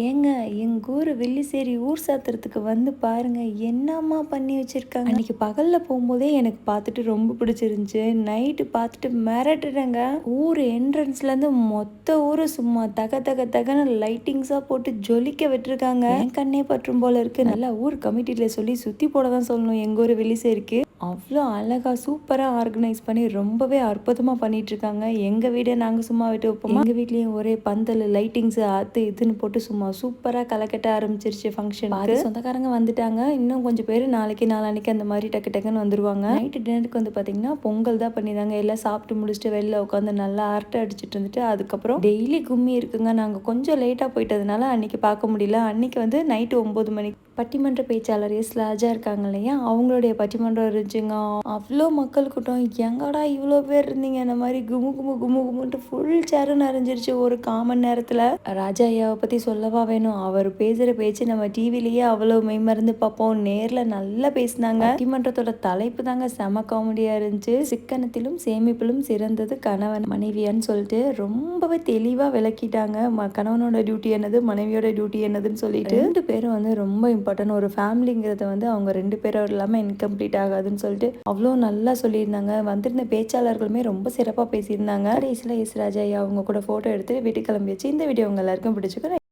ஏங்க எங்கள் ஊர் வெள்ளிசேரி ஊர் சாத்திரத்துக்கு வந்து பாருங்க என்னம்மா பண்ணி வச்சிருக்காங்க. அன்னைக்கு பகலில் போகும்போதே எனக்கு பார்த்துட்டு ரொம்ப பிடிச்சிருந்துச்சு. நைட்டு பார்த்துட்டு மிரட்டுறேங்க. ஊர் என்ட்ரன்ஸ்லேருந்து மொத்த ஊர் சும்மா தக தக தகன்னு லைட்டிங்ஸாக போட்டு ஜொலிக்க விட்டுருக்காங்க. என் கண்ணே பற்றும் போல இருக்கு. நல்லா ஊர் கமிட்டியில் சொல்லி சுற்றி போட தான் சொல்லணும் எங்கள் ஊர் வெள்ளிசேரிக்கு. அவ்வளோ அழகாக சூப்பராக ஆர்கனைஸ் பண்ணி ரொம்பவே அற்புதமாக பண்ணிட்டு இருக்காங்க. எங்கள் வீடை நாங்கள் சும்மா விட்டு வைப்போம். எங்கள் வீட்லேயும் ஒரே பந்தல் லைட்டிங்ஸு அது இதுன்னு போட்டு சும்மா சூப்பராக கலக்கட்ட ஆரம்பிச்சிருச்சு ஃபங்க்ஷன். சொந்தக்காரங்க வந்துட்டாங்க. இன்னும் கொஞ்சம் பேர் நாளைக்கு நாளானிக்கு அந்த மாதிரி டக்கு டக்குன்னு வந்துருவாங்க. நைட்டு டின்னருக்கு வந்து பார்த்தீங்கன்னா பொங்கல் தான் பண்ணிதாங்க. எல்லாம் சாப்பிட்டு முடிச்சுட்டு வெளில உட்காந்து நல்லா அரட்டை அடிச்சுட்டு இருந்துட்டு அதுக்கப்புறம் டெய்லி கும்மி இருக்குங்க. நாங்கள் கொஞ்சம் லேட்டாக போயிட்டதுனால அன்னைக்கு பார்க்க முடியல. அன்னைக்கு வந்து நைட்டு 9 மணிக்கு பட்டிமன்ற பேச்சாளர் எஸ் ராஜா இருக்காங்க இல்லையா, அவங்களுடைய பட்டிமன்றம் இருந்துச்சுங்க. அவ்வளோ மக்கள் கூட்டம். எங்கடா இவ்வளோ பேர் இருந்தீங்க, இந்த மாதிரி குமு குமு குமு குமுன்ட்டு ஃபுல் சேரும் நிறைஞ்சிருச்சு ஒரு காமன் நேரத்தில். ராஜா ஐயாவை பற்றி சொல்லவா வேணும். அவர் பேசுகிற பேச்சு நம்ம டிவிலேயே அவ்வளோ மெய்மறந்து பார்ப்போம். நேரில் நல்லா பேசினாங்க. பட்டிமன்றத்தோட தலைப்பு தாங்க செம காமெடியாக இருந்துச்சு. சிக்கனத்திலும் சேமிப்பிலும் சிறந்தது கணவன் மனைவியான்னு சொல்லிட்டு ரொம்பவே தெளிவாக விளக்கிட்டாங்க. கணவனோட டியூட்டி என்னது, மனைவியோட டியூட்டி என்னதுன்னு சொல்லிட்டு. 2 பேரும் வந்து ரொம்ப இம்பார்ட்டன். ஒரு ஃபேமிலிங்கிறத வந்து அவங்க 2 பேரும் இல்லாமல் இன்கம்ப்ளீட் ஆகாதுன்னு சொல்லிட்டு அவ்வளோ நல்லா சொல்லியிருந்தாங்க. வந்திருந்த பேச்சாளர்களுமே ரொம்ப சிறப்பாக பேசியிருந்தாங்க. கடைசியில் எஸ் ராஜா ஐயா அவங்க கூட ஃபோட்டோ எடுத்து வீட்டுக்கு கிளம்பியாச்சு. இந்த வீடியோ உங்க எல்லாருக்கும் பிடிச்சிக்கும்.